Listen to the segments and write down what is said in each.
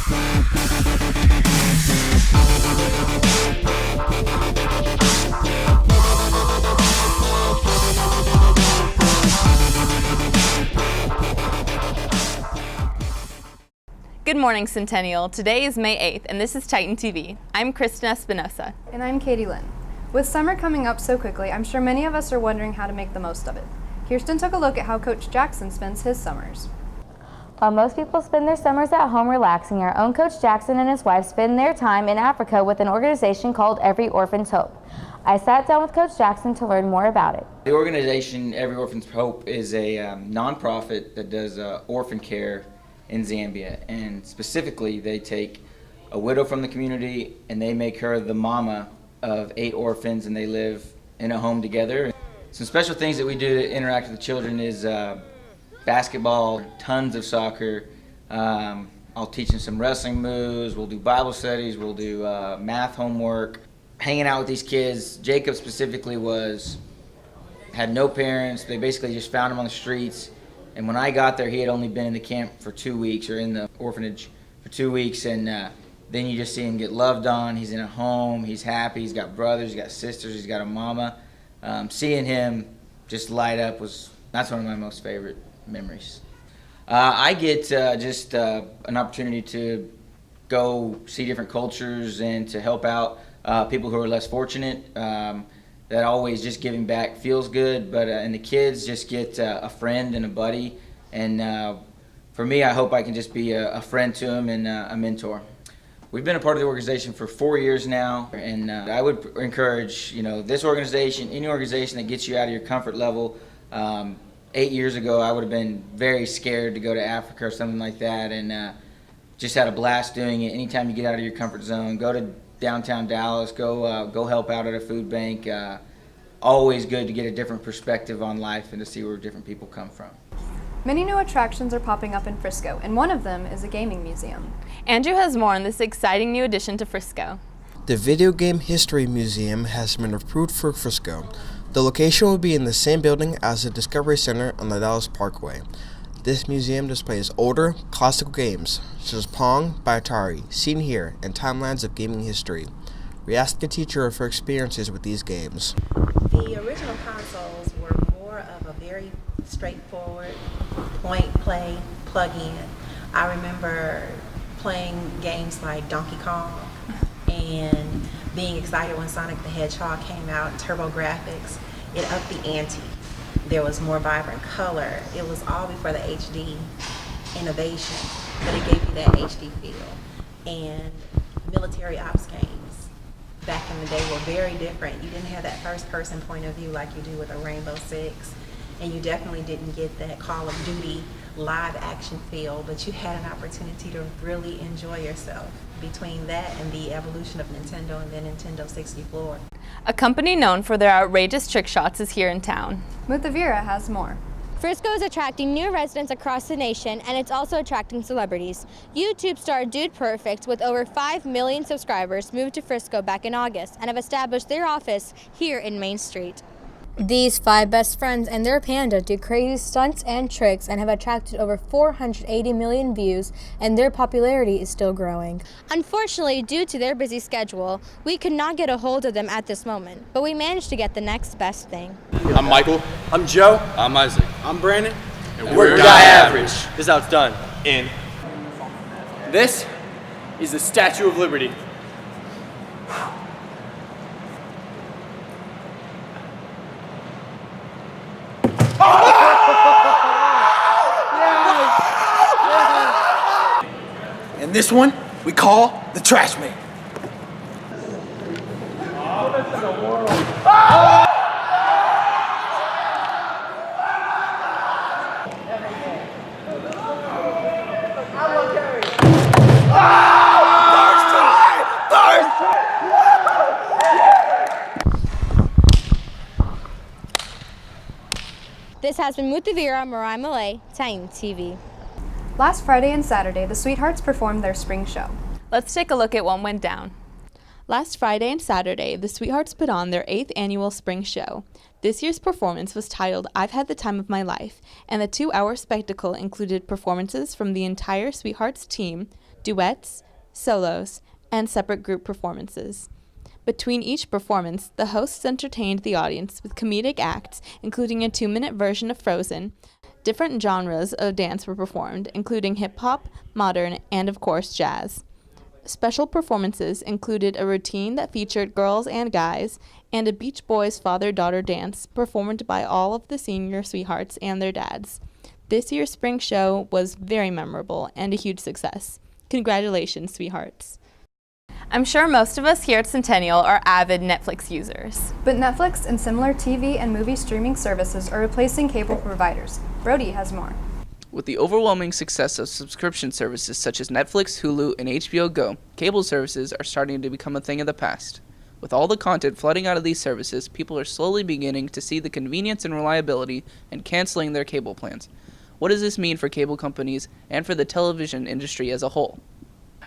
Good morning, Centennial. Today is May 8th, and this is Titan TV. I'm Kristen Espinosa. And I'm Katie Lynn. With summer coming up so quickly, I'm sure many of us are wondering how to make the most of it. Kirsten took a look at how Coach Jackson spends his summers. While most people spend their summers at home relaxing, our own Coach Jackson and his wife spend their time in Africa with an organization called Every Orphan's Hope. I sat down with Coach Jackson to learn more about it. The organization Every Orphan's Hope is a nonprofit that does orphan care in Zambia, and specifically they take a widow from the community and they make her the mama of 8 orphans, and they live in a home together. Some special things that we do to interact with the children is basketball, tons of soccer. I'll teach them some wrestling moves, we'll do Bible studies, we'll do math homework. Hanging out with these kids, Jacob specifically had no parents. They basically just found him on the streets. And when I got there, he had only been in the camp for 2 weeks, or in the orphanage for 2 weeks, and then you just see him get loved on. He's in a home, he's happy, he's got brothers, he's got sisters, he's got a mama. Seeing him just light up that's one of my most favorite memories. I get an opportunity to go see different cultures and to help out people who are less fortunate. That always just giving back feels good, and the kids just get a friend and a buddy, and for me, I hope I can just be a friend to them and a mentor. We've been a part of the organization for 4 years now, and I would encourage this organization, any organization that gets you out of your comfort level. 8 years ago, I would have been very scared to go to Africa or something like that, and just had a blast doing it. Anytime you get out of your comfort zone, go to downtown Dallas, go help out at a food bank. Always good to get a different perspective on life and to see where different people come from. Many new attractions are popping up in Frisco, and one of them is a gaming museum. Andrew has more on this exciting new addition to Frisco. The Video Game History Museum has been approved for Frisco. The location will be in the same building as the Discovery Center on the Dallas Parkway. This museum displays older, classical games, such as Pong by Atari, seen here, and timelines of gaming history. We asked a teacher of her experiences with these games. The original consoles were more of a very straightforward point, play, plug in. I remember playing games like Donkey Kong and being excited when Sonic the Hedgehog came out and TurboGrafx. It upped the ante. There was more vibrant color. It was all before the HD innovation, but it gave you that HD feel. And military ops games back in the day were very different. You didn't have that first person point of view like you do with a Rainbow Six, and you definitely didn't get that Call of Duty live action feel, but you had an opportunity to really enjoy yourself between that and the evolution of Nintendo and then Nintendo 64. A company known for their outrageous trick shots is here in town. Muthavira has more. Frisco is attracting new residents across the nation, and it's also attracting celebrities. YouTube star Dude Perfect, with over 5 million subscribers, moved to Frisco back in August and have established their office here in Main Street. These 5 best friends and their panda do crazy stunts and tricks and have attracted over 480 million views, and their popularity is still growing. Unfortunately, due to their busy schedule, we could not get a hold of them at this moment, but we managed to get the next best thing. I'm Michael. I'm Joe. I'm Isaac. I'm Brandon. And we're Guy Average. This is how it's done. This is the Statue of Liberty. And this one we call the Trash Man. This has been Muthavira Mariah Malay, Titan TV. Last Friday and Saturday, the Sweethearts performed their spring show. Let's take a look at what went down. Last Friday and Saturday, the Sweethearts put on their 8th annual spring show. This year's performance was titled I've Had the Time of My Life, and the 2-hour spectacle included performances from the entire Sweethearts team, duets, solos, and separate group performances. Between each performance, the hosts entertained the audience with comedic acts, including a 2-minute version of Frozen. Different genres of dance were performed, including hip-hop, modern, and of course, jazz. Special performances included a routine that featured girls and guys, and a Beach Boys father-daughter dance performed by all of the senior sweethearts and their dads. This year's spring show was very memorable and a huge success. Congratulations, sweethearts. I'm sure most of us here at Centennial are avid Netflix users. But Netflix and similar TV and movie streaming services are replacing cable providers. Brody has more. With the overwhelming success of subscription services such as Netflix, Hulu, and HBO Go, cable services are starting to become a thing of the past. With all the content flooding out of these services, people are slowly beginning to see the convenience and reliability and canceling their cable plans. What does this mean for cable companies and for the television industry as a whole?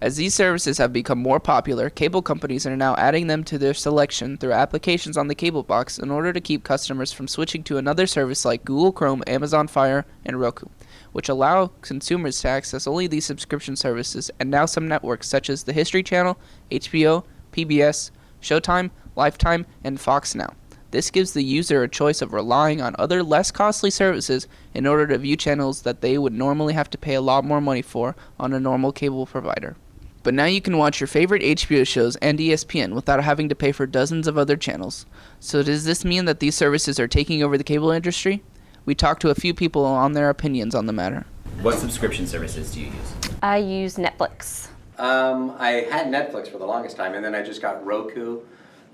As these services have become more popular, cable companies are now adding them to their selection through applications on the cable box in order to keep customers from switching to another service like Google Chrome, Amazon Fire, and Roku, which allow consumers to access only these subscription services, and now some networks such as the History Channel, HBO, PBS, Showtime, Lifetime, and Fox Now. This gives the user a choice of relying on other less costly services in order to view channels that they would normally have to pay a lot more money for on a normal cable provider. But now you can watch your favorite HBO shows and ESPN without having to pay for dozens of other channels. So does this mean that these services are taking over the cable industry? We talked to a few people on their opinions on the matter. What subscription services do you use? I use Netflix. I had Netflix for the longest time, and then I just got Roku,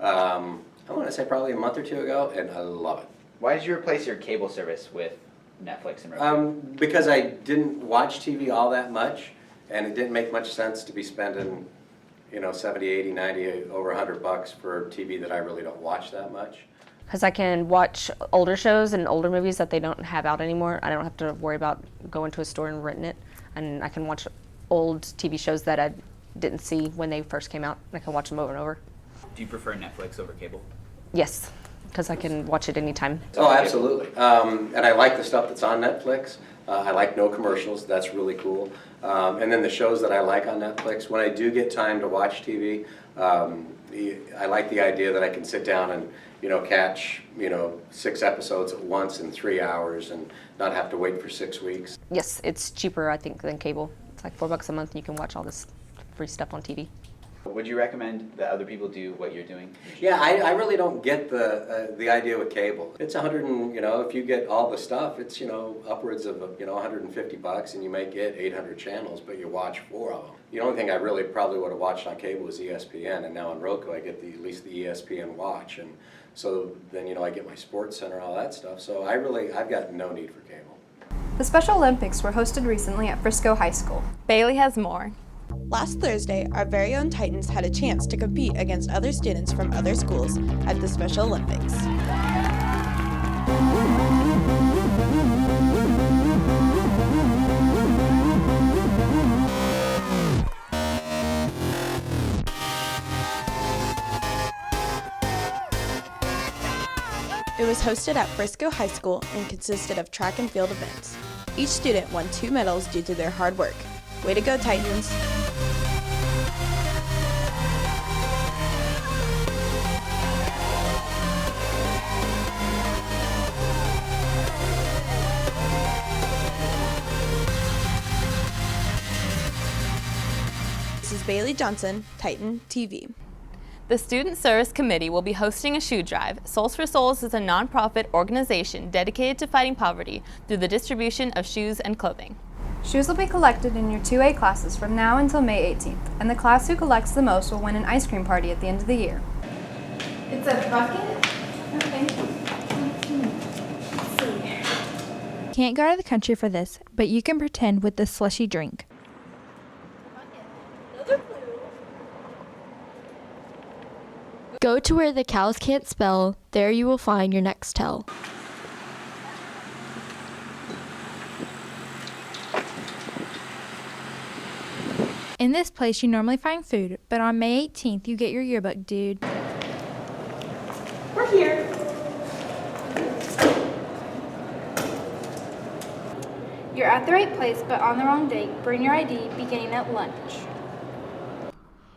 I want to say probably a month or two ago, and I love it. Why did you replace your cable service with Netflix and Roku? Because I didn't watch TV all that much, and it didn't make much sense to be spending, 70, 80, 90, over $100 for TV that I really don't watch that much. Because I can watch older shows and older movies that they don't have out anymore. I don't have to worry about going to a store and renting it. And I can watch old TV shows that I didn't see when they first came out. I can watch them over and over. Do you prefer Netflix over cable? Yes, because I can watch it anytime. Oh, absolutely. And I like the stuff that's on Netflix. I like no commercials. That's really cool. And then the shows that I like on Netflix, when I do get time to watch TV, I like the idea that I can sit down and catch 6 episodes at once in 3 hours and not have to wait for 6 weeks. Yes, it's cheaper, I think, than cable. It's like $4 a month and you can watch all this free stuff on TV. Would you recommend that other people do what you're doing? Yeah, I really don't get the idea with cable. It's if you get all the stuff, it's upwards of $150, and you may get 800 channels, but you watch 4 of them. The only thing I really probably would have watched on cable was ESPN, and now on Roku I get at least the ESPN Watch, and so then I get my Sports Center, all that stuff. So I've got no need for cable. The Special Olympics were hosted recently at Frisco High School. Bailey has more. Last Thursday, our very own Titans had a chance to compete against other students from other schools at the Special Olympics. It was hosted at Frisco High School and consisted of track and field events. Each student won 2 medals due to their hard work. Way to go, Titans! This is Bailey Johnson, Titan TV. The Student Service Committee will be hosting a shoe drive. Souls for Souls is a nonprofit organization dedicated to fighting poverty through the distribution of shoes and clothing. Shoes will be collected in your 2A classes from now until May 18th, and the class who collects the most will win an ice cream party at the end of the year. It's a bucket? Okay. Let's see. Can't go out of the country for this, but you can pretend with this slushy drink. Go to where the cows can't spell. There you will find your next tell. In this place, you normally find food, but on May 18th, you get your yearbook, dude. We're here. You're at the right place, but on the wrong date. Bring your ID beginning at lunch.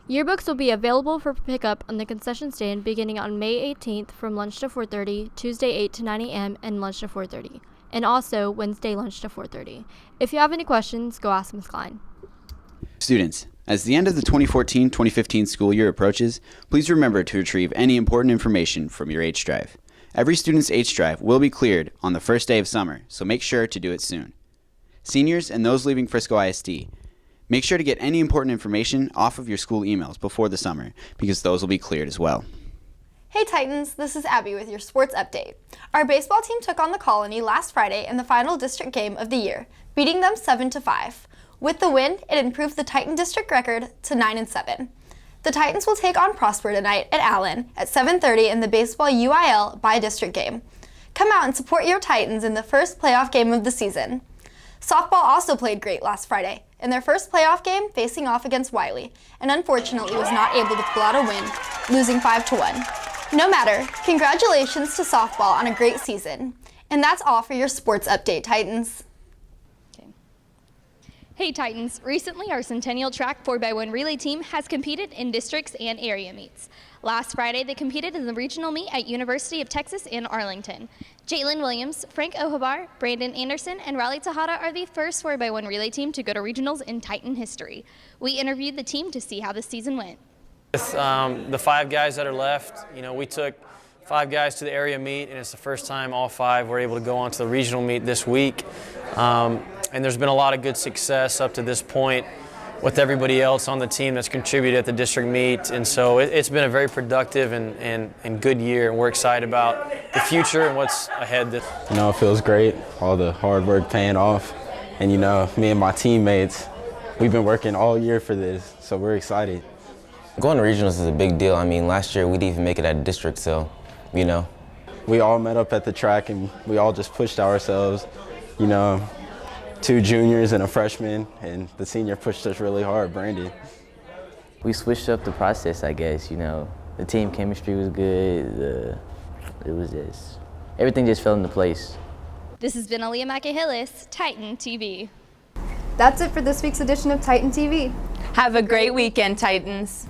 Yearbooks will be available for pickup on the concession stand beginning on May 18th from lunch to 4:30, Tuesday 8 to 9 a.m., and lunch to 4:30, and also Wednesday lunch to 4:30. If you have any questions, go ask Ms. Klein. Students, as the end of the 2014-2015 school year approaches, please remember to retrieve any important information from your H drive. Every student's H drive will be cleared on the first day of summer, so make sure to do it soon. Seniors and those leaving Frisco ISD, make sure to get any important information off of your school emails before the summer, because those will be cleared as well. Hey Titans, this is Abby with your sports update. Our baseball team took on the Colony last Friday in the final district game of the year, beating them 7-5. With the win, it improved the Titan district record to 9-7. The Titans will take on Prosper tonight at Allen at 7:30 in the baseball UIL by-district game. Come out and support your Titans in the first playoff game of the season. Softball also played great last Friday in their first playoff game facing off against Wiley, and unfortunately was not able to pull out a win, losing 5-1. No matter, congratulations to softball on a great season. And that's all for your sports update, Titans. Hey Titans, recently our Centennial Track 4x1 relay team has competed in districts and area meets. Last Friday they competed in the regional meet at University of Texas in Arlington. Jalen Williams, Frank Ohabar, Brandon Anderson, and Riley Tejada are the first 4x1 relay team to go to regionals in Titan history. We interviewed the team to see how the season went. With the 5 guys that are left, we took 5 guys to the area meet, and it's the first time all 5 were able to go on to the regional meet this week. And there's been a lot of good success up to this point with everybody else on the team that's contributed at the district meet. And so it's been a very productive and good year, and we're excited about the future and what's ahead. It feels great, all the hard work paying off. And me and my teammates, we've been working all year for this, so we're excited. Going to regionals is a big deal. I mean, last year we didn't even make it at district, so, We all met up at the track and we all just pushed ourselves, 2 juniors and a freshman, and the senior pushed us really hard, Brandon. We switched up the process, I guess, The team chemistry was good. Everything just fell into place. This has been Aaliyah Makahillis, Titan TV. That's it for this week's edition of Titan TV. Have a great weekend, Titans.